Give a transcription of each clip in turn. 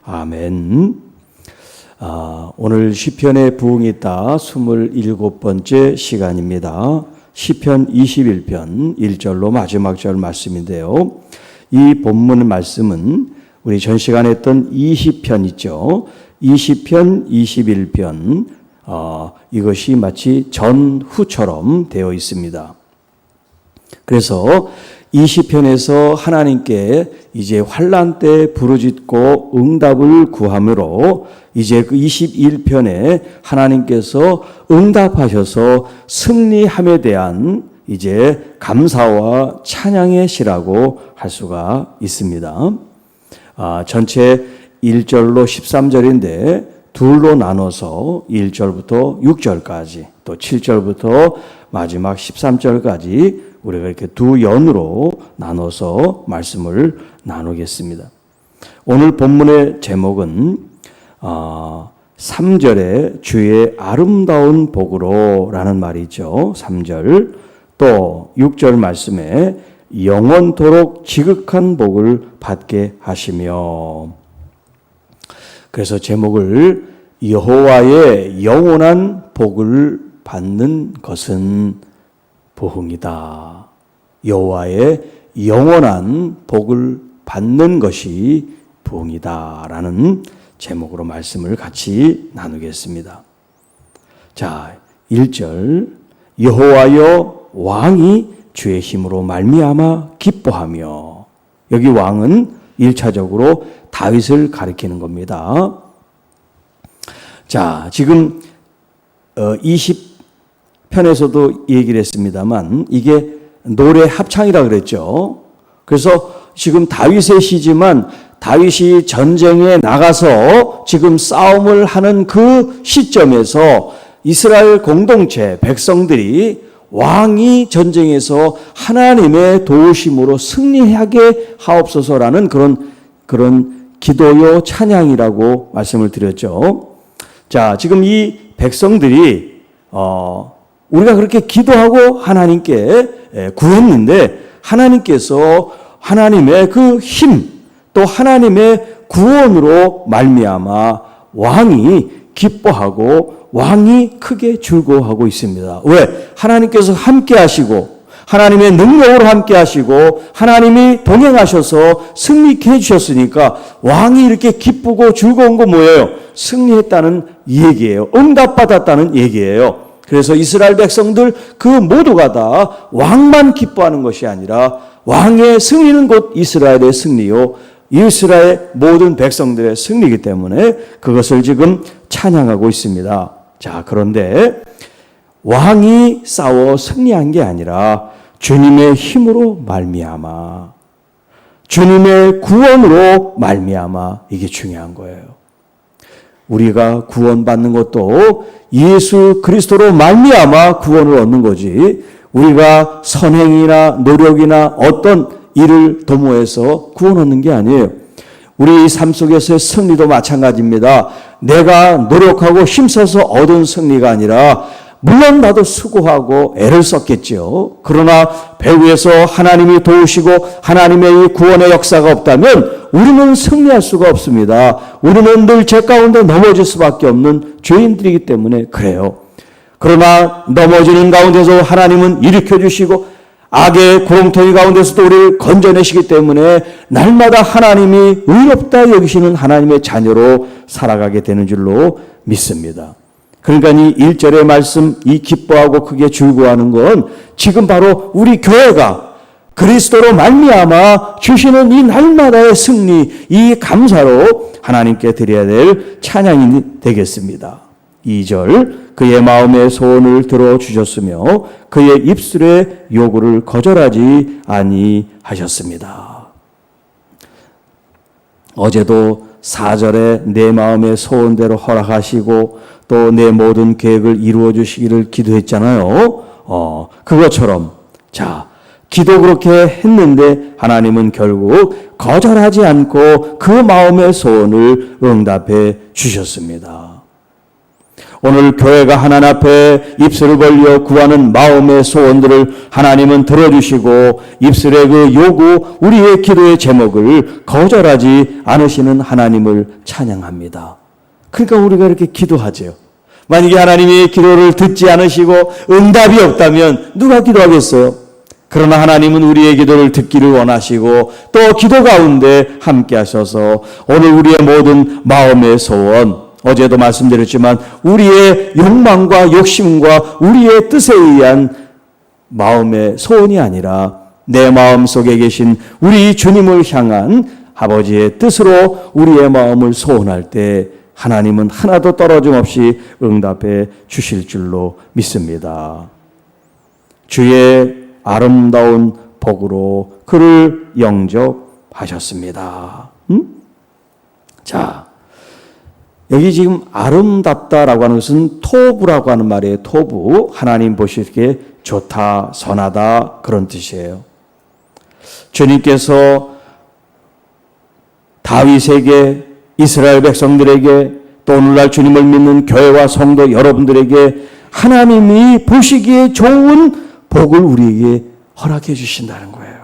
아멘. 오늘 시편의 부흥이 있다 27번째 시간입니다. 시편 21편 1절로 마지막 절 말씀인데요. 이 본문 말씀은 우리 전 시간에 했던 20편 있죠. 20편, 21편 이것이 마치 전후처럼 되어 있습니다. 그래서 20편에서 하나님께 이제 환난 때 부르짖고 응답을 구함으로 이제 그 21편에 하나님께서 응답하셔서 승리함에 대한 이제 감사와 찬양의 시라고 할 수가 있습니다. 전체 1절로 13절인데 둘로 나눠서 1절부터 6절까지 또 7절부터 마지막 13절까지 우리가 이렇게 두 연으로 나눠서 말씀을 나누겠습니다. 오늘 본문의 제목은 3절에 주의 아름다운 복으로 라는 말이죠. 3절 또 6절 말씀에 영원토록 지극한 복을 받게 하시며, 그래서 제목을 여호와의 영원한 복을 받는 것은 부흥이다. 여호와의 영원한 복을 받는 것이 부흥이다 라는 제목으로 말씀을 같이 나누겠습니다. 자, 1절 여호와여 왕이 주의 힘으로 말미암아 기뻐하며, 여기 왕은 1차적으로 다윗을 가리키는 겁니다. 자, 지금 20편에서도 얘기를 했습니다만 이게 노래 합창이라 그랬죠. 그래서 지금 다윗의 시지만 다윗이 전쟁에 나가서 지금 싸움을 하는 그 시점에서 이스라엘 공동체 백성들이 왕이 전쟁에서 하나님의 도우심으로 승리하게 하옵소서라는 그런 기도요 찬양이라고 말씀을 드렸죠. 자, 지금 이 백성들이 우리가 그렇게 기도하고 하나님께 구했는데 하나님께서 하나님의 그 힘 또 하나님의 구원으로 말미암아 왕이 기뻐하고 왕이 크게 즐거워하고 있습니다. 왜? 하나님께서 함께 하시고 하나님의 능력으로 함께 하시고 하나님이 동행하셔서 승리케 해주셨으니까 왕이 이렇게 기쁘고 즐거운 거 뭐예요? 승리했다는 얘기예요. 응답받았다는 얘기예요. 그래서 이스라엘 백성들 그 모두가 다 왕만 기뻐하는 것이 아니라 왕의 승리는 곧 이스라엘의 승리요 이스라엘 모든 백성들의 승리이기 때문에 그것을 지금 찬양하고 있습니다. 자, 그런데 왕이 싸워 승리한 게 아니라 주님의 힘으로 말미암아, 주님의 구원으로 말미암아, 이게 중요한 거예요. 우리가 구원받는 것도 예수 그리스도로 말미암아 구원을 얻는 거지, 우리가 선행이나 노력이나 어떤 일을 도모해서 구원 얻는 게 아니에요. 우리 삶 속에서의 승리도 마찬가지입니다. 내가 노력하고 힘써서 얻은 승리가 아니라 물론 나도 수고하고 애를 썼겠죠. 그러나 배후에서 하나님이 도우시고 하나님의 이 구원의 역사가 없다면 우리는 승리할 수가 없습니다. 우리는 늘 죄 가운데 넘어질 수밖에 없는 죄인들이기 때문에 그래요. 그러나 넘어지는 가운데서 하나님은 일으켜주시고 악의 구렁텅이 가운데서도 우리를 건져내시기 때문에 날마다 하나님이 의롭다 여기시는 하나님의 자녀로 살아가게 되는 줄로 믿습니다. 그러니까 이 1절의 말씀, 이 기뻐하고 크게 즐거워하는 건 지금 바로 우리 교회가 그리스도로 말미암아 주시는 이 날마다의 승리, 이 감사로 하나님께 드려야 될 찬양이 되겠습니다. 2절 그의 마음의 소원을 들어주셨으며 그의 입술의 요구를 거절하지 아니하셨습니다. 어제도 4절에 내 마음의 소원대로 허락하시고 또 내 모든 계획을 이루어 주시기를 기도했잖아요. 그것처럼 자, 기도 그렇게 했는데 하나님은 결국 거절하지 않고 그 마음의 소원을 응답해 주셨습니다. 오늘 교회가 하나님 앞에 입술을 벌려 구하는 마음의 소원들을 하나님은 들어주시고 입술의 그 요구, 우리의 기도의 제목을 거절하지 않으시는 하나님을 찬양합니다. 그러니까 우리가 이렇게 기도하죠. 만약에 하나님이 기도를 듣지 않으시고 응답이 없다면 누가 기도하겠어요? 그러나 하나님은 우리의 기도를 듣기를 원하시고 또 기도 가운데 함께 하셔서 오늘 우리의 모든 마음의 소원, 어제도 말씀드렸지만 우리의 욕망과 욕심과 우리의 뜻에 의한 마음의 소원이 아니라 내 마음 속에 계신 우리 주님을 향한 아버지의 뜻으로 우리의 마음을 소원할 때 하나님은 하나도 떨어짐 없이 응답해 주실 줄로 믿습니다. 주의 아름다운 복으로 그를 영접하셨습니다. 자, 여기 지금 아름답다라고 하는 것은 토부라고 하는 말이에요. 토부. 하나님 보시기에 좋다, 선하다 그런 뜻이에요. 주님께서 다윗에게, 이스라엘 백성들에게, 또 오늘날 주님을 믿는 교회와 성도 여러분들에게 하나님이 보시기에 좋은 복을 우리에게 허락해 주신다는 거예요.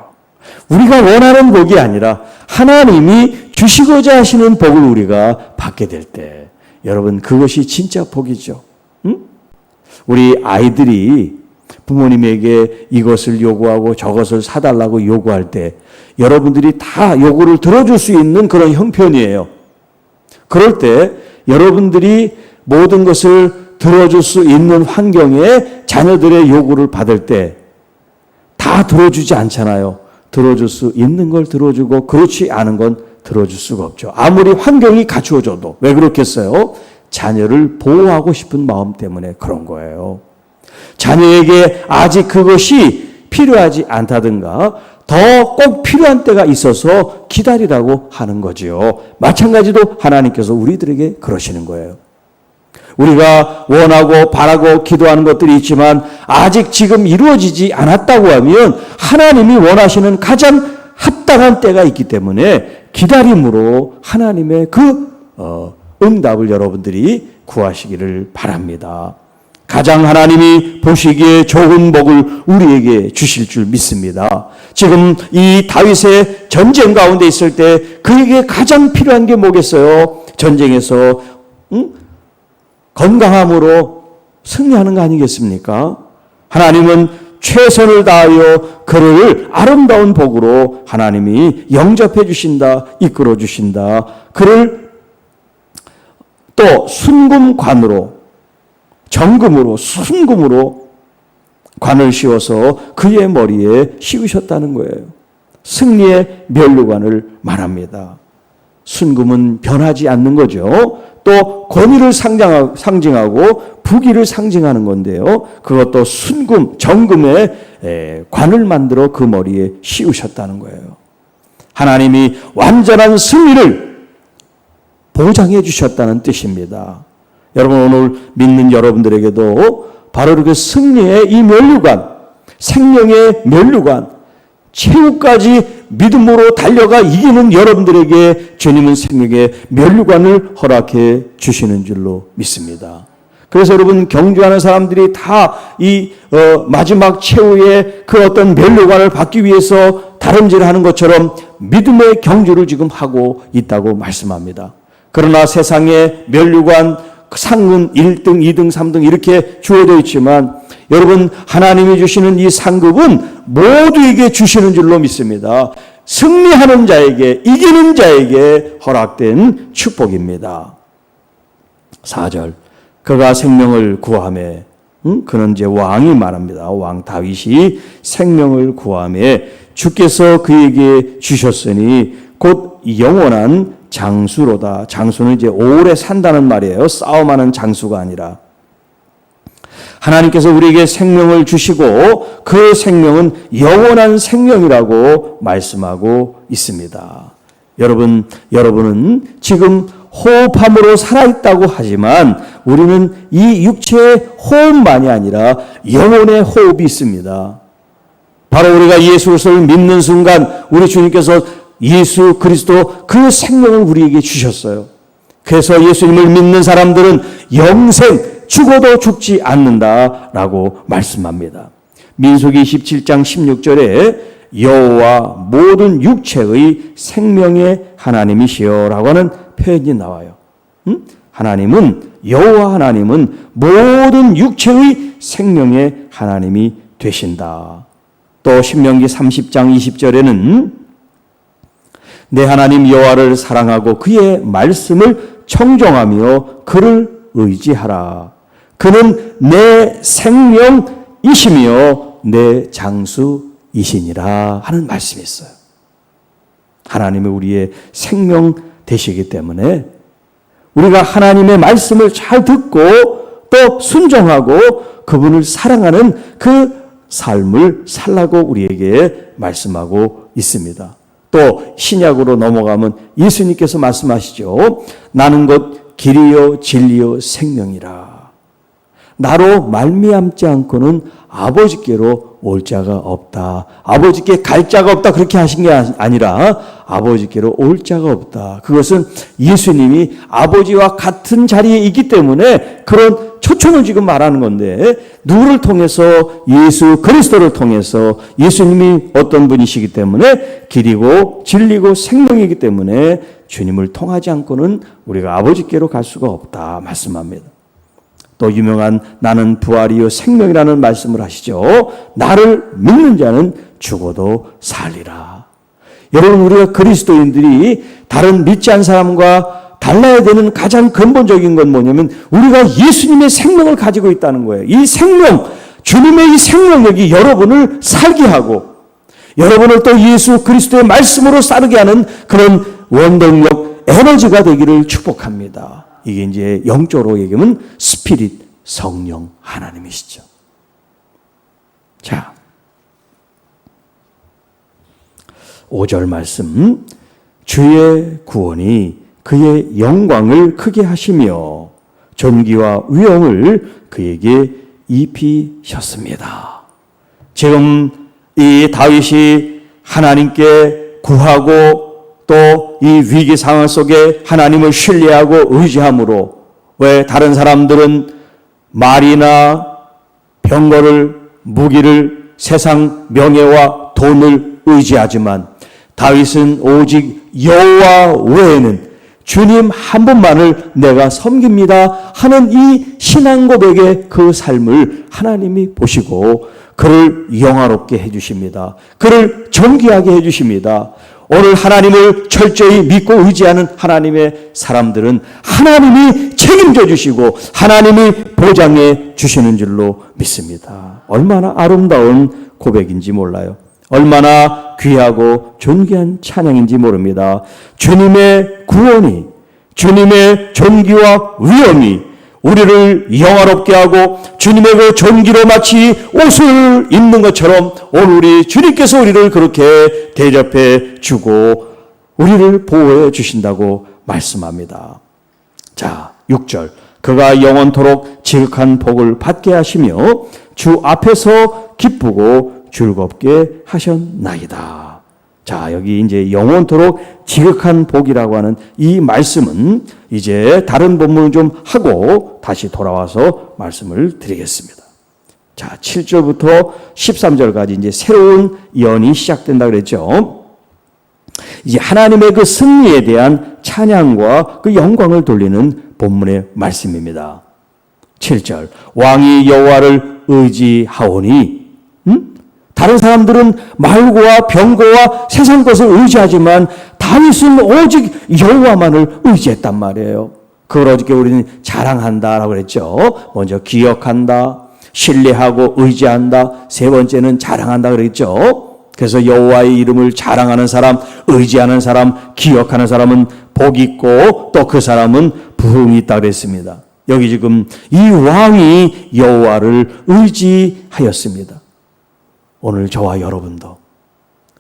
우리가 원하는 복이 아니라 하나님이 주시고자 하시는 복을 우리가 받게 될 때, 여러분 그것이 진짜 복이죠. 응? 우리 아이들이 부모님에게 이것을 요구하고 저것을 사달라고 요구할 때 여러분들이 다 요구를 들어줄 수 있는 그런 형편이에요. 그럴 때 여러분들이 모든 것을 들어줄 수 있는 환경에 자녀들의 요구를 받을 때 다 들어주지 않잖아요. 들어줄 수 있는 걸 들어주고 그렇지 않은 건 들어줄 수가 없죠. 아무리 환경이 갖추어져도. 왜 그렇겠어요? 자녀를 보호하고 싶은 마음 때문에 그런 거예요. 자녀에게 아직 그것이 필요하지 않다든가 더 꼭 필요한 때가 있어서 기다리라고 하는 거지요. 마찬가지로 하나님께서 우리들에게 그러시는 거예요. 우리가 원하고 바라고 기도하는 것들이 있지만 아직 지금 이루어지지 않았다고 하면 하나님이 원하시는 가장 합당한 때가 있기 때문에 기다림으로 하나님의 그 응답을 여러분들이 구하시기를 바랍니다. 가장 하나님이 보시기에 좋은 복을 우리에게 주실 줄 믿습니다. 지금 이 다윗의 전쟁 가운데 있을 때 그에게 가장 필요한 게 뭐겠어요? 전쟁에서 건강함으로 승리하는 거 아니겠습니까? 하나님은 최선을 다하여 그를 아름다운 복으로 하나님이 영접해 주신다, 이끌어 주신다. 그를 또 순금관으로, 정금으로, 순금으로 관을 씌워서 그의 머리에 씌우셨다는 거예요. 승리의 면류관을 말합니다. 순금은 변하지 않는 거죠. 또 권위를 상징하고 부귀를 상징하는 건데요. 그것도 순금, 정금의 관을 만들어 그 머리에 씌우셨다는 거예요. 하나님이 완전한 승리를 보장해 주셨다는 뜻입니다. 여러분 오늘 믿는 여러분들에게도 바로 이렇게 승리의 이 면류관, 생명의 면류관, 최후까지 믿음으로 달려가 이기는 여러분들에게 주님은 생명의 면류관을 허락해 주시는 줄로 믿습니다. 그래서 여러분 경주하는 사람들이 다 이 마지막 최후의 그 어떤 면류관을 받기 위해서 다름질을 하는 것처럼 믿음의 경주를 지금 하고 있다고 말씀합니다. 그러나 세상의 면류관, 상은 1등, 2등, 3등 이렇게 주어져 있지만 여러분 하나님이 주시는 이 상급은 모두에게 주시는 줄로 믿습니다. 승리하는 자에게, 이기는 자에게 허락된 축복입니다. 4절 그가 생명을 구하매, 그는 이제 왕이 말합니다. 왕 다윗이 생명을 구하매 주께서 그에게 주셨으니 곧 영원한 장수로다. 장수는 이제 오래 산다는 말이에요. 싸움하는 장수가 아니라. 하나님께서 우리에게 생명을 주시고 그 생명은 영원한 생명이라고 말씀하고 있습니다. 여러분은 지금 호흡함으로 살아있다고 하지만 우리는 이 육체의 호흡만이 아니라 영혼의 호흡이 있습니다. 바로 우리가 예수 그리스도를 믿는 순간 우리 주님께서 예수 그리스도 그 생명을 우리에게 주셨어요. 그래서 예수님을 믿는 사람들은 영생, 죽어도 죽지 않는다라고 말씀합니다. 민수기 17장 16절에 여호와 모든 육체의 생명의 하나님이시여라고 하는 표현이 나와요. 하나님은, 여호와 하나님은 모든 육체의 생명의 하나님이 되신다. 또 신명기 30장 20절에는 내 하나님 여호와를 사랑하고 그의 말씀을 청종하며 그를 의지하라. 그는 내 생명이시며 내 장수이시니라 하는 말씀이 있어요. 하나님이 우리의 생명 되시기 때문에 우리가 하나님의 말씀을 잘 듣고 또 순종하고 그분을 사랑하는 그 삶을 살라고 우리에게 말씀하고 있습니다. 또 신약으로 넘어가면 예수님께서 말씀하시죠. 나는 곧 길이요 진리요 생명이라. 나로 말미암지 않고는 아버지께로 올 자가 없다. 아버지께 갈 자가 없다. 그렇게 하신 게 아니라 아버지께로 올 자가 없다. 그것은 예수님이 아버지와 같은 자리에 있기 때문에 그런 초청을 지금 말하는 건데, 누구를 통해서? 예수 그리스도를 통해서. 예수님이 어떤 분이시기 때문에 길이고 진리고 생명이기 때문에 주님을 통하지 않고는 우리가 아버지께로 갈 수가 없다 말씀합니다. 또 유명한 나는 부활이요 생명이라는 말씀을 하시죠. 나를 믿는 자는 죽어도 살리라. 여러분, 우리가 그리스도인들이 다른 믿지 않은 사람과 달라야 되는 가장 근본적인 건 뭐냐면 우리가 예수님의 생명을 가지고 있다는 거예요. 이 생명, 주님의 이 생명력이 여러분을 살게 하고 여러분을 또 예수 그리스도의 말씀으로 싸르게 하는 그런 원동력, 에너지가 되기를 축복합니다. 이게 이제 영적으로 얘기하면 스피릿, 성령, 하나님이시죠. 자, 5절 말씀. 주의 구원이 그의 영광을 크게 하시며 존귀와 위엄을 그에게 입히셨습니다. 지금 이 다윗이 하나님께 구하고 또 이 위기 상황 속에 하나님을 신뢰하고 의지함으로, 왜 다른 사람들은 말이나 병거를, 무기를, 세상 명예와 돈을 의지하지만 다윗은 오직 여호와 외에는 주님 한 분만을 내가 섬깁니다 하는 이 신앙 고백의 그 삶을 하나님이 보시고 그를 영화롭게 해주십니다. 그를 존귀하게 해주십니다. 오늘 하나님을 철저히 믿고 의지하는 하나님의 사람들은 하나님이 책임져 주시고 하나님이 보장해 주시는 줄로 믿습니다. 얼마나 아름다운 고백인지 몰라요. 얼마나 귀하고 존귀한 찬양인지 모릅니다. 주님의 구원이, 주님의 존귀와 위엄이 우리를 영화롭게 하고 주님의 그 존귀로 마치 옷을 입는 것처럼 오늘 우리 주님께서 우리를 그렇게 대접해 주고 우리를 보호해 주신다고 말씀합니다. 자, 6절. 그가 영원토록 지극한 복을 받게 하시며 주 앞에서 기쁘고 즐겁게 하셨나이다. 자, 여기 이제 영원토록 지극한 복이라고 하는 이 말씀은 이제 다른 본문을 좀 하고 다시 돌아와서 말씀을 드리겠습니다. 자, 7절부터 13절까지 이제 새로운 예언이 시작된다 그랬죠. 이제 하나님의 그 승리에 대한 찬양과 그 영광을 돌리는 본문의 말씀입니다. 7절. 왕이 여호와를 의지하오니, 다른 사람들은 말과 병거와 세상 것을 의지하지만 다윗은 오직 여호와만을 의지했단 말이에요. 그걸 어저께 우리는 자랑한다라고 그랬죠. 먼저 기억한다, 신뢰하고 의지한다, 세 번째는 자랑한다 그랬죠. 그래서 여호와의 이름을 자랑하는 사람, 의지하는 사람, 기억하는 사람은 복이 있고 또 그 사람은 부흥이 있다 그랬습니다. 여기 지금 이 왕이 여호와를 의지하였습니다. 오늘 저와 여러분도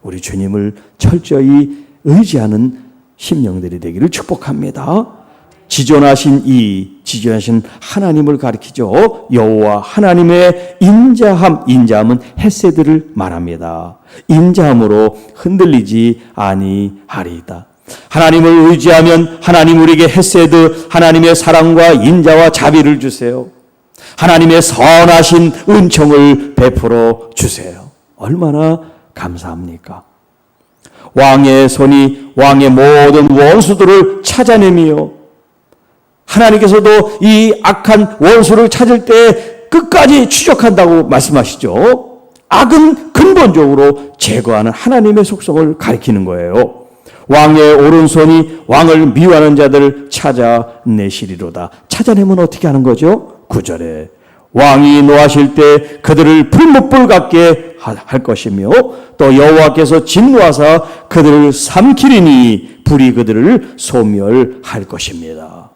우리 주님을 철저히 의지하는 심령들이 되기를 축복합니다. 지존하신 하나님을 가리키죠. 여호와 하나님의 인자함은 헤세드를 말합니다. 인자함으로 흔들리지 아니하리이다. 하나님을 의지하면 하나님 우리에게 헤세드, 하나님의 사랑과 인자와 자비를 주세요. 하나님의 선하신 은총을 베풀어 주세요. 얼마나 감사합니까? 왕의 손이 왕의 모든 원수들을 찾아내며 하나님께서도 이 악한 원수를 찾을 때 끝까지 추적한다고 말씀하시죠. 악은 근본적으로 제거하는 하나님의 속성을 가리키는 거예요. 왕의 오른손이 왕을 미워하는 자들을 찾아내시리로다. 찾아내면 어떻게 하는 거죠? 9절에 왕이 노하실 때 그들을 풀무불 같게 할 것이며 또 여호와께서 진노하사 그들을 삼키리니 불이 그들을 소멸할 것입니다.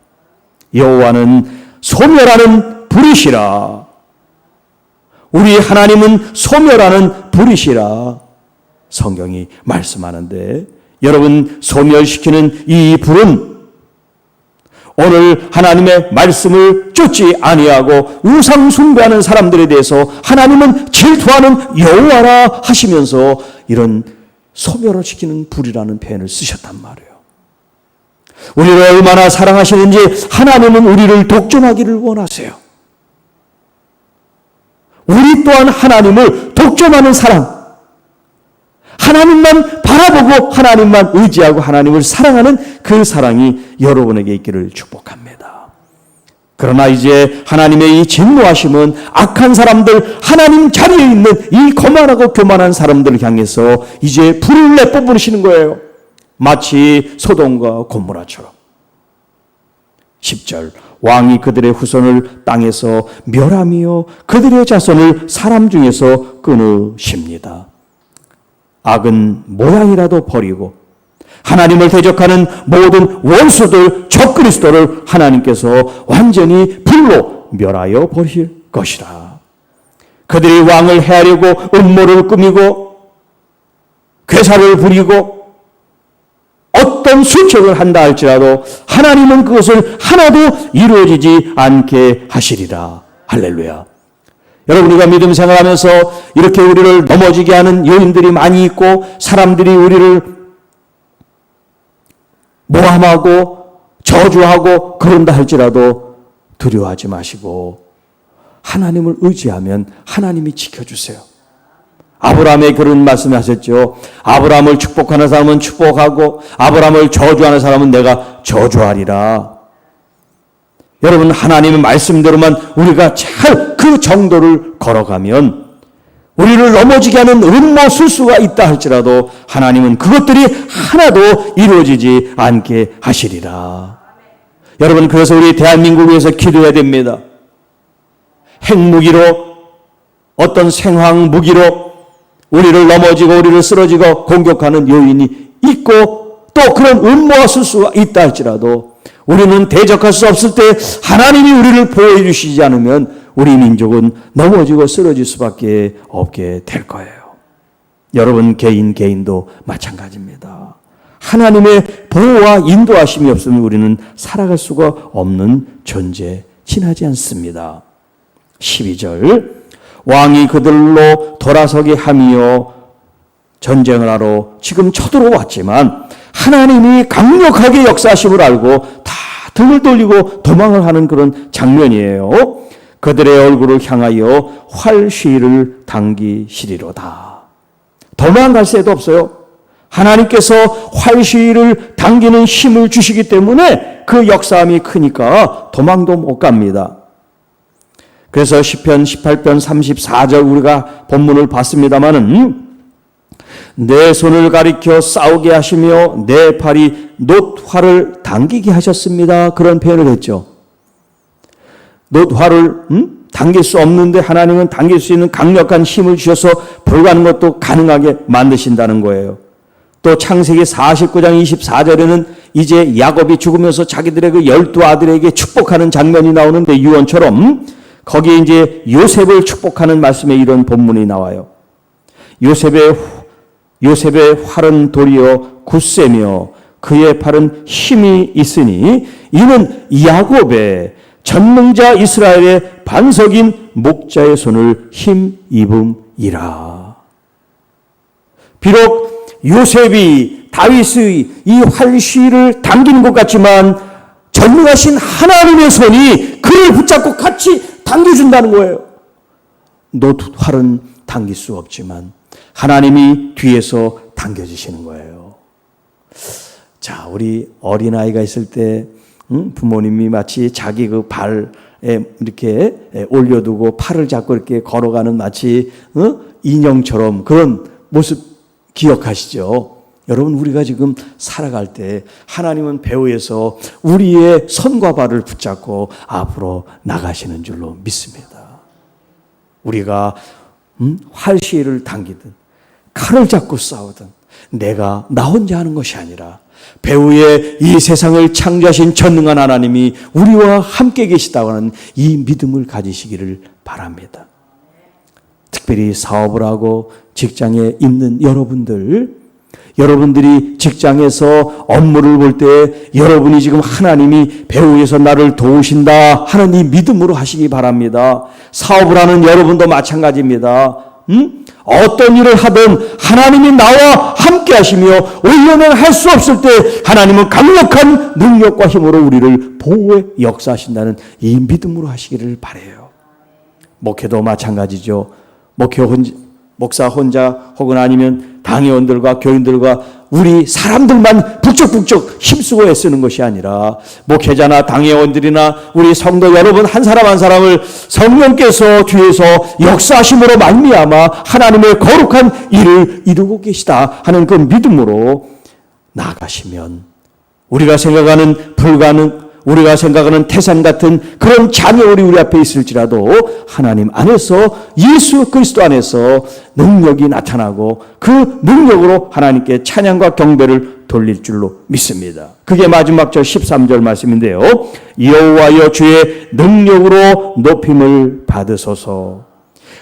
여호와는 소멸하는 불이시라. 우리 하나님은 소멸하는 불이시라. 성경이 말씀하는데 여러분, 소멸시키는 이 불은 오늘 하나님의 말씀을 쫓지 아니하고 우상 숭배하는 사람들에 대해서 하나님은 질투하는 여호와라 하시면서 이런 소멸을 시키는 불이라는 표현을 쓰셨단 말이에요. 우리를 얼마나 사랑하시는지 하나님은 우리를 독점하기를 원하세요. 우리 또한 하나님을 독점하는 사랑, 하나님만 바라보고 하나님만 의지하고 하나님을 사랑하는 그 사랑이 여러분에게 있기를 축복합니다. 그러나 이제 하나님의 이 진노하심은 악한 사람들, 하나님 자리에 있는 이 거만하고 교만한 사람들을 향해서 이제 불을 내뿜으시는 거예요. 마치 소돔과 고모라처럼. 10절 왕이 그들의 후손을 땅에서 멸하며 그들의 자손을 사람 중에서 끊으십니다. 악은 모양이라도 버리고 하나님을 대적하는 모든 원수들, 적그리스도를 하나님께서 완전히 불로 멸하여 버릴 것이라. 그들이 왕을 해하려고 음모를 꾸미고 괴사를 부리고 어떤 수책을 한다 할지라도 하나님은 그것을 하나도 이루어지지 않게 하시리라. 할렐루야. 여러분, 우리가 믿음 생활하면서 이렇게 우리를 넘어지게 하는 요인들이 많이 있고 사람들이 우리를 모함하고 저주하고 그런다 할지라도 두려워하지 마시고 하나님을 의지하면 하나님이 지켜주세요. 아브라함의 그런 말씀을 하셨죠. 아브라함을 축복하는 사람은 축복하고 아브라함을 저주하는 사람은 내가 저주하리라. 여러분, 하나님의 말씀대로만 우리가 잘 그 정도를 걸어가면 우리를 넘어지게 하는 음모 술수가 있다 할지라도 하나님은 그것들이 하나도 이루어지지 않게 하시리라. 여러분, 그래서 우리 대한민국을 위해서 기도해야 됩니다. 핵무기로, 어떤 생황 무기로 우리를 넘어지고 우리를 쓰러지고 공격하는 요인이 있고 또 그런 음모와 술수가 있다 할지라도 우리는 대적할 수 없을 때 하나님이 우리를 보호해 주시지 않으면 우리 민족은 넘어지고 쓰러질 수밖에 없게 될 거예요. 여러분, 개인도 마찬가지입니다. 하나님의 보호와 인도하심이 없으면 우리는 살아갈 수가 없는 존재, 지나지 않습니다. 12절 왕이 그들로 돌아서게 하며 전쟁을 하러 지금 쳐들어왔지만 하나님이 강력하게 역사하심을 알고 다 등을 돌리고 도망을 하는 그런 장면이에요. 그들의 얼굴을 향하여 활시를 당기시리로다. 도망갈 새도 없어요. 하나님께서 활시를 당기는 힘을 주시기 때문에 그 역사함이 크니까 도망도 못 갑니다. 그래서 시편 18편 34절 우리가 본문을 봤습니다마는 내 손을 가리켜 싸우게 하시며 내 팔이 놋활을 당기게 하셨습니다. 그런 표현을 했죠. 놋활을 당길 수 없는데 하나님은 당길 수 있는 강력한 힘을 주셔서 불가능한 것도 가능하게 만드신다는 거예요. 또 창세기 49장 24절에는 이제 야곱이 죽으면서 자기들의 그 12아들에게 축복하는 장면이 나오는데 유언처럼 거기에 이제 요셉을 축복하는 말씀에 이런 본문이 나와요. 요셉의 활은 도리어 굳세며 그의 팔은 힘이 있으니 이는 야곱의 전능자 이스라엘의 반석인 목자의 손을 힘입음이라. 비록 요셉이 다윗의 이 활시를 당기는 것 같지만 전능하신 하나님의 손이 그를 붙잡고 같이 당겨준다는 거예요. 너 활은 당길 수 없지만 하나님이 뒤에서 당겨주시는 거예요. 자, 우리 어린아이가 있을 때 부모님이 마치 자기 그 발에 이렇게 올려두고 팔을 잡고 이렇게 걸어가는 마치 인형처럼 그런 모습 기억하시죠? 여러분, 우리가 지금 살아갈 때 하나님은 배후에서 우리의 손과 발을 붙잡고 앞으로 나가시는 줄로 믿습니다. 우리가 활시위를 당기든 칼을 잡고 싸우든 내가 나 혼자 하는 것이 아니라 배후에 이 세상을 창조하신 전능한 하나님이 우리와 함께 계시다고 하는 이 믿음을 가지시기를 바랍니다. 특별히 사업을 하고 직장에 있는 여러분들이 직장에서 업무를 볼 때 여러분이 지금 하나님이 배후에서 나를 도우신다 하는 이 믿음으로 하시기 바랍니다. 사업을 하는 여러분도 마찬가지입니다. 어떤 일을 하든 하나님이 나와 함께 하시며 우리는 할 수 없을 때 하나님은 강력한 능력과 힘으로 우리를 보호해 역사하신다는 이 믿음으로 하시기를 바라요. 목회도 마찬가지죠. 목사 혼자 혹은 아니면 당회원들과 교인들과 우리 사람들만 북적북적 힘쓰고 애쓰는 것이 아니라 목회자나 당회원들이나 우리 성도 여러분 한 사람 한 사람을 성령께서 뒤에서 역사하심으로 말미암아 하나님의 거룩한 일을 이루고 계시다 하는 그 믿음으로 나아가시면 우리가 생각하는 태산 같은 그런 장애물이 우리 앞에 있을지라도 하나님 안에서 예수 그리스도 안에서 능력이 나타나고 그 능력으로 하나님께 찬양과 경배를 돌릴 줄로 믿습니다. 그게 마지막 절 13절 말씀인데요. 여호와여 주의 능력으로 높임을 받으소서.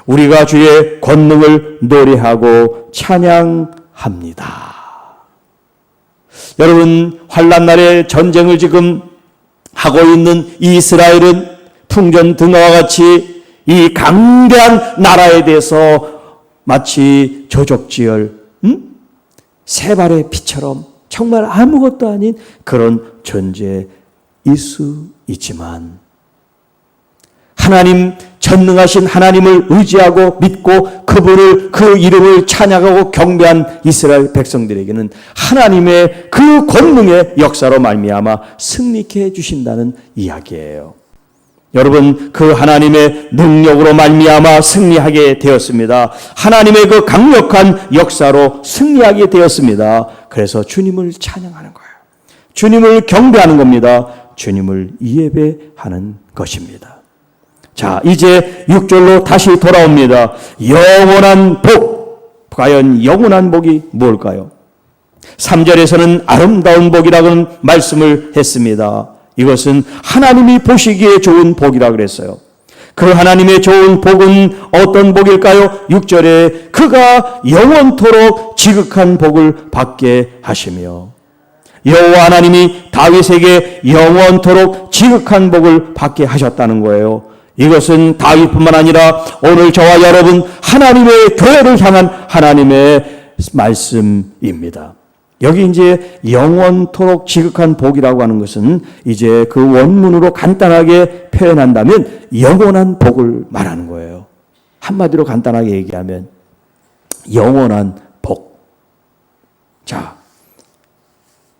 우리가 주의 권능을 노래하고 찬양합니다. 여러분, 환난 날에 전쟁을 지금 하고 있는 이스라엘은 풍전 등화와 같이 이 강대한 나라에 대해서 마치 조족지혈 세 발의 피처럼 정말 아무것도 아닌 그런 존재일 수 있지만 하나님, 전능하신 하나님을 의지하고 믿고 그 이름을 찬양하고 경배한 이스라엘 백성들에게는 하나님의 그 권능의 역사로 말미암아 승리케 해주신다는 이야기예요. 여러분, 그 하나님의 능력으로 말미암아 승리하게 되었습니다. 하나님의 그 강력한 역사로 승리하게 되었습니다. 그래서 주님을 찬양하는 거예요. 주님을 경배하는 겁니다. 주님을 예배하는 것입니다. 자, 이제 6절로 다시 돌아옵니다. 영원한 복. 과연 영원한 복이 뭘까요? 3절에서는 아름다운 복이라고는 말씀을 했습니다. 이것은 하나님이 보시기에 좋은 복이라고 그랬어요. 그 하나님의 좋은 복은 어떤 복일까요? 6절에 그가 영원토록 지극한 복을 받게 하시며 여호와 하나님이 다윗에게 영원토록 지극한 복을 받게 하셨다는 거예요. 이것은 다윗뿐만 아니라 오늘 저와 여러분 하나님의 교회를 향한 하나님의 말씀입니다. 여기 이제 영원토록 지극한 복이라고 하는 것은 이제 그 원문으로 간단하게 표현한다면 영원한 복을 말하는 거예요. 한마디로 간단하게 얘기하면 영원한 복. 자,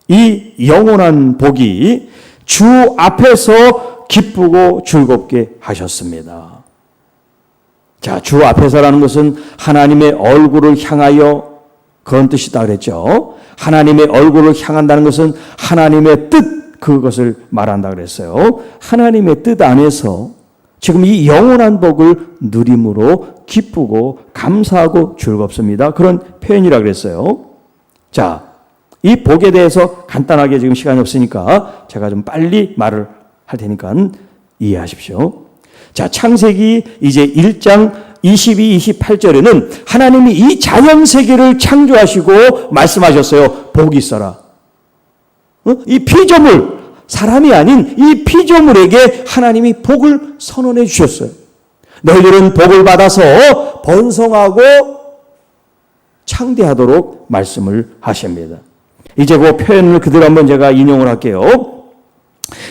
이 영원한 복이 주 앞에서 기쁘고 즐겁게 하셨습니다. 자, 주 앞에서라는 것은 하나님의 얼굴을 향하여 그런 뜻이다 그랬죠. 하나님의 얼굴을 향한다는 것은 하나님의 뜻, 그것을 말한다 그랬어요. 하나님의 뜻 안에서 지금 이 영원한 복을 누림으로 기쁘고 감사하고 즐겁습니다. 그런 표현이라 그랬어요. 자, 이 복에 대해서 간단하게 지금 시간이 없으니까 제가 좀 빨리 말을 할 테니까 이해하십시오. 자, 창세기 이제 1장 22, 28절에는 하나님이 이 자연세계를 창조하시고 말씀하셨어요. 복이 있어라. 이 피조물, 사람이 아닌 이 피조물에게 하나님이 복을 선언해 주셨어요. 너희들은 복을 받아서 번성하고 창대하도록 말씀을 하십니다. 이제 그 표현을 그대로 한번 제가 인용을 할게요.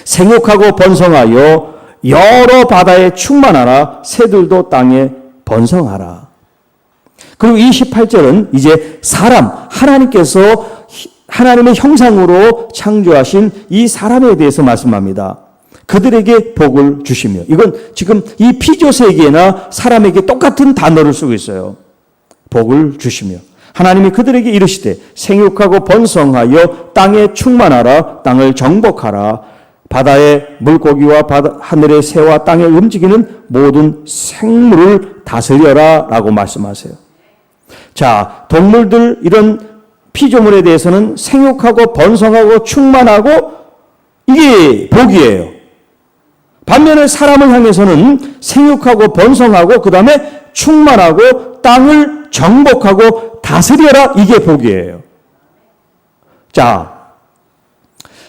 생육하고 번성하여 여러 바다에 충만하라. 새들도 땅에 번성하라. 그리고 28절은 이제 하나님께서 하나님의 형상으로 창조하신 이 사람에 대해서 말씀합니다. 그들에게 복을 주시며, 이건 지금 이 피조세계나 사람에게 똑같은 단어를 쓰고 있어요. 복을 주시며 하나님이 그들에게 이르시되 생육하고 번성하여 땅에 충만하라. 땅을 정복하라. 바다의 물고기와 하늘의 새와 땅에 움직이는 모든 생물을 다스려라 라고 말씀하세요. 자, 동물들, 이런 피조물에 대해서는 생육하고 번성하고 충만하고 이게 복이에요. 반면에 사람을 향해서는 생육하고 번성하고 그 다음에 충만하고 땅을 정복하고 다스려라, 이게 복이에요. 자,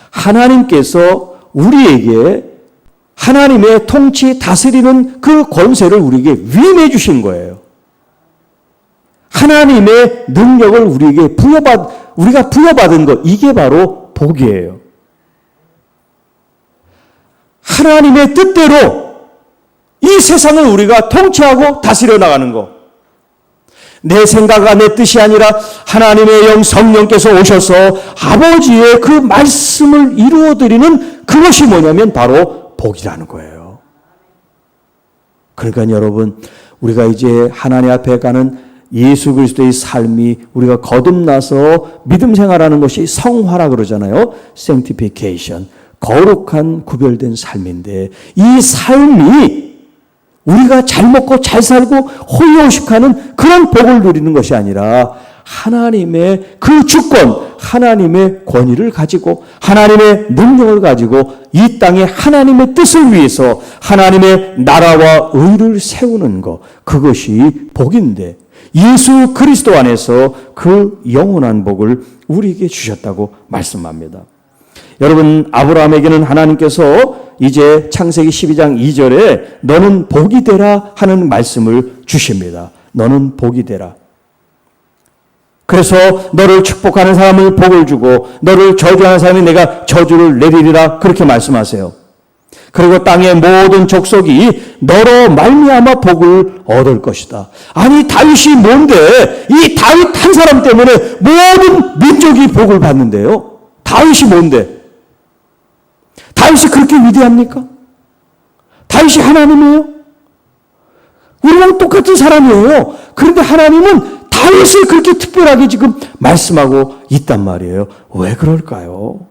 하나님께서 우리에게 하나님의 통치 다스리는 그 권세를 우리에게 위임해 주신 거예요. 하나님의 능력을 우리가 부여받은 것, 이게 바로 복이에요. 하나님의 뜻대로 이 세상을 우리가 통치하고 다스려 나가는 것. 내 생각과 내 뜻이 아니라 하나님의 영 성령께서 오셔서 아버지의 그 말씀을 이루어드리는 그것이 뭐냐면 바로 복이라는 거예요. 그러니까 여러분, 우리가 이제 하나님 앞에 가는 예수 그리스도의 삶이, 우리가 거듭나서 믿음 생활하는 것이 성화라 그러잖아요. sanctification, 거룩한 구별된 삶인데, 이 삶이 우리가 잘 먹고 잘 살고 호의호식하는 그런 복을 누리는 것이 아니라 하나님의 그 주권, 하나님의 권위를 가지고 하나님의 능력을 가지고 이 땅에 하나님의 뜻을 위해서 하나님의 나라와 의를 세우는 것, 그것이 복인데, 예수 그리스도 안에서 그 영원한 복을 우리에게 주셨다고 말씀합니다. 여러분, 아브라함에게는 하나님께서 이제 창세기 12장 2절에 너는 복이 되라 하는 말씀을 주십니다. 너는 복이 되라. 그래서 너를 축복하는 사람을 복을 주고 너를 저주하는 사람이 내가 저주를 내리리라, 그렇게 말씀하세요. 그리고 땅의 모든 족속이 너로 말미암아 복을 얻을 것이다. 아니, 다윗이 뭔데? 이 다윗 한 사람 때문에 모든 민족이 복을 받는데요. 다윗이 뭔데? 다윗이 그렇게 위대합니까? 다윗이 하나님이에요? 우리랑 똑같은 사람이에요. 그런데 하나님은 다윗을 그렇게 특별하게 지금 말씀하고 있단 말이에요. 왜 그럴까요?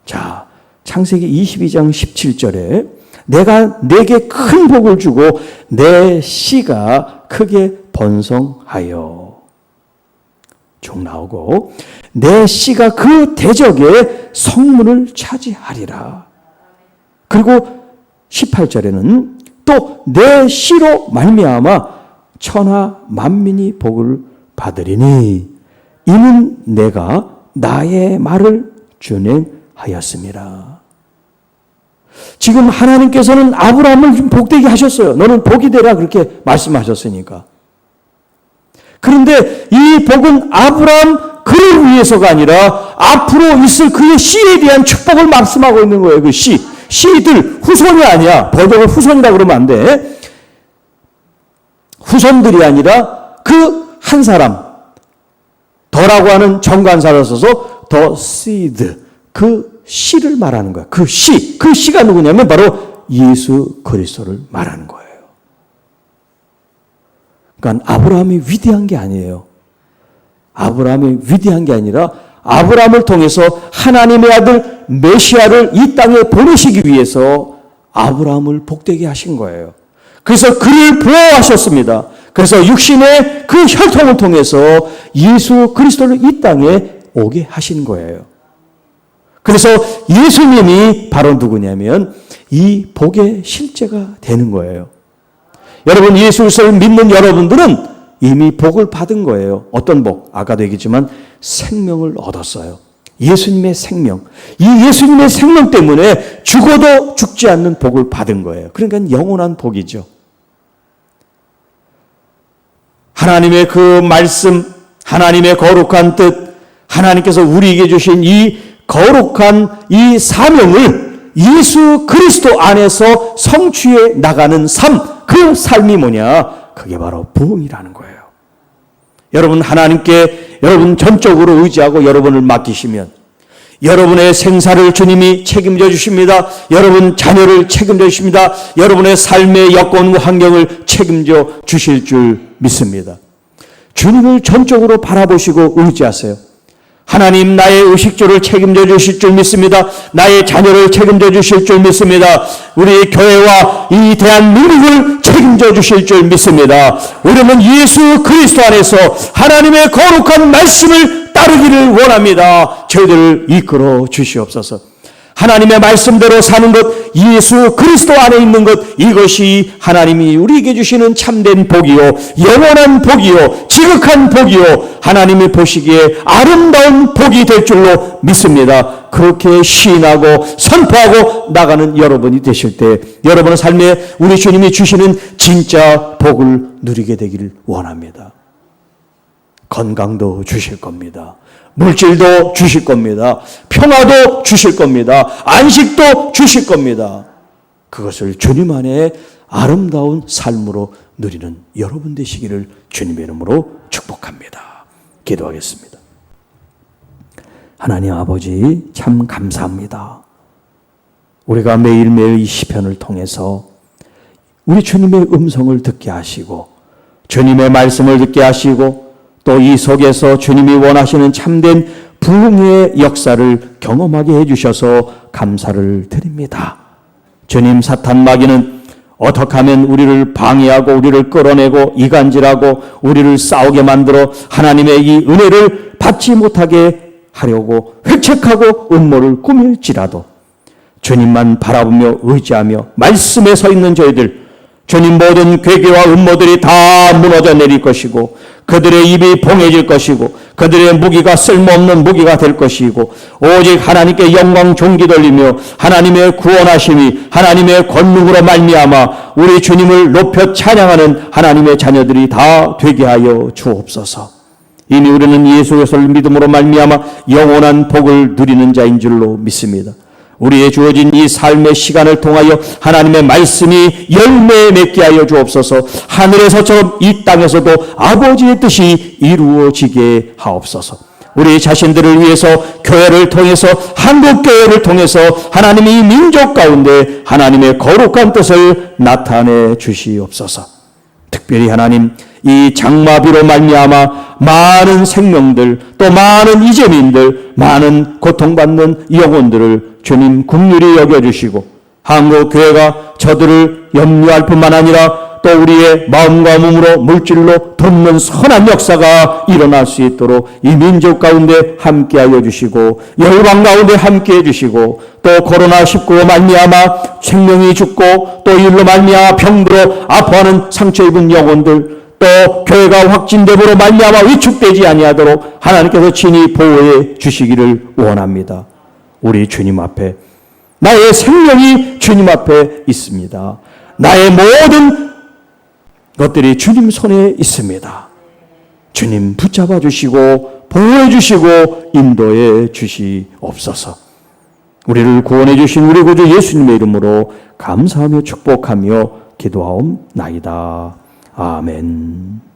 자, 창세기 22장 17절에 내가 내게 큰 복을 주고 내 씨가 크게 번성하여 쭉 나오고 내 씨가 그 대적의 성문을 차지하리라. 그리고 18절에는 또 내 씨로 말미암아 천하 만민이 복을 받으리니 이는 내가 나의 말을 준행하였습니다. 지금 하나님께서는 아브라함을 좀 복되게 하셨어요. 너는 복이 되라, 그렇게 말씀하셨으니까. 그런데 이 복은 아브라함 그를 위해서가 아니라 앞으로 있을 그의 씨에 대한 축복을 말씀하고 있는 거예요. 그 씨들, 후손이 아니야. 번역을 후손이라 그러면 안 돼. 후손들이 아니라 그 한 사람, 더라고 하는 정관사를 써서 더 seed, 그 씨를 말하는 거야. 그 씨가 누구냐면 바로 예수 그리스도를 말하는 거예요. 그러니까 아브라함이 위대한 게 아니에요. 아브라함이 위대한 게 아니라 아브라함을 통해서 하나님의 아들 메시아를 이 땅에 보내시기 위해서 아브라함을 복되게 하신 거예요. 그래서 그를 보호하셨습니다. 그래서 육신의 그 혈통을 통해서 예수 그리스도를 이 땅에 오게 하신 거예요. 그래서 예수님이 바로 누구냐면 이 복의 실제가 되는 거예요. 여러분, 예수 그리스도를 믿는 여러분들은 이미 복을 받은 거예요. 어떤 복? 아까도 얘기했지만 생명을 얻었어요. 예수님의 생명. 이 예수님의 생명 때문에 죽어도 죽지 않는 복을 받은 거예요. 그러니까 영원한 복이죠. 하나님의 그 말씀, 하나님의 거룩한 뜻, 하나님께서 우리에게 주신 이 거룩한 이 사명을 예수 그리스도 안에서 성취해 나가는 삶, 그 삶이 뭐냐? 그게 바로 부흥이라는 거예요. 여러분 하나님께 여러분 전적으로 의지하고 여러분을 맡기시면 여러분의 생사를 주님이 책임져 주십니다. 여러분 자녀를 책임져 주십니다. 여러분의 삶의 여건과 환경을 책임져 주실 줄 믿습니다. 주님을 전적으로 바라보시고 의지하세요. 하나님 나의 의식주를 책임져 주실 줄 믿습니다. 나의 자녀를 책임져 주실 줄 믿습니다. 우리 교회와 이 대한민국을 책임져 주실 줄 믿습니다. 우리는 예수 그리스도 안에서 하나님의 거룩한 말씀을 따르기를 원합니다. 저희들을 이끌어 주시옵소서. 하나님의 말씀대로 사는 것, 예수 그리스도 안에 있는 것, 이것이 하나님이 우리에게 주시는 참된 복이요, 영원한 복이요, 지극한 복이요, 하나님이 보시기에 아름다운 복이 될 줄로 믿습니다. 그렇게 시인하고 선포하고 나가는 여러분이 되실 때 여러분의 삶에 우리 주님이 주시는 진짜 복을 누리게 되기를 원합니다. 건강도 주실 겁니다. 물질도 주실 겁니다. 평화도 주실 겁니다. 안식도 주실 겁니다. 그것을 주님 안에 아름다운 삶으로 누리는 여러분 되시기를 주님의 이름으로 축복합니다. 기도하겠습니다. 하나님 아버지 참 감사합니다. 우리가 매일매일 이 시편을 통해서 우리 주님의 음성을 듣게 하시고 주님의 말씀을 듣게 하시고 또 이 속에서 주님이 원하시는 참된 부흥의 역사를 경험하게 해주셔서 감사를 드립니다. 주님, 사탄 마귀는 어떻게 하면 우리를 방해하고 우리를 끌어내고 이간질하고 우리를 싸우게 만들어 하나님의 이 은혜를 받지 못하게 하려고 획책하고 음모를 꾸밀지라도 주님만 바라보며 의지하며 말씀에 서 있는 저희들, 주님 모든 괴계와 음모들이 다 무너져 내릴 것이고 그들의 입이 봉해질 것이고 그들의 무기가 쓸모없는 무기가 될 것이고 오직 하나님께 영광 존귀 돌리며 하나님의 구원하심이 하나님의 권능으로 말미암아 우리 주님을 높여 찬양하는 하나님의 자녀들이 다 되게 하여 주옵소서. 이미 우리는 예수 그리스도를 믿음으로 말미암아 영원한 복을 누리는 자인 줄로 믿습니다. 우리의 주어진 이 삶의 시간을 통하여 하나님의 말씀이 열매 맺게 하여 주옵소서. 하늘에서처럼 이 땅에서도 아버지의 뜻이 이루어지게 하옵소서. 우리 자신들을 위해서 교회를 통해서 한국교회를 통해서 하나님이 민족 가운데 하나님의 거룩한 뜻을 나타내 주시옵소서. 특별히 하나님 이 장마비로 말미암아 많은 생명들 또 많은 이재민들 많은 고통받는 영혼들을 주님 긍휼히 여겨주시고 한국교회가 저들을 염려할 뿐만 아니라 또 우리의 마음과 몸으로 물질로 돕는 선한 역사가 일어날 수 있도록 이 민족 가운데 함께하여 주시고 열방 가운데 함께해 주시고 또 코로나19로 말미암아 생명이 죽고 또 일로 말미암아 병들어 아파하는 상처 입은 영혼들 또 교회가 확진됨으로 말미암아 위축되지 아니하도록 하나님께서 친히 보호해 주시기를 원합니다. 우리 주님 앞에 나의 생명이 주님 앞에 있습니다. 나의 모든 것들이 주님 손에 있습니다. 주님 붙잡아 주시고 보호해 주시고 인도해 주시옵소서. 우리를 구원해 주신 우리 구주 예수님의 이름으로 감사하며 축복하며 기도하옵나이다. 아멘.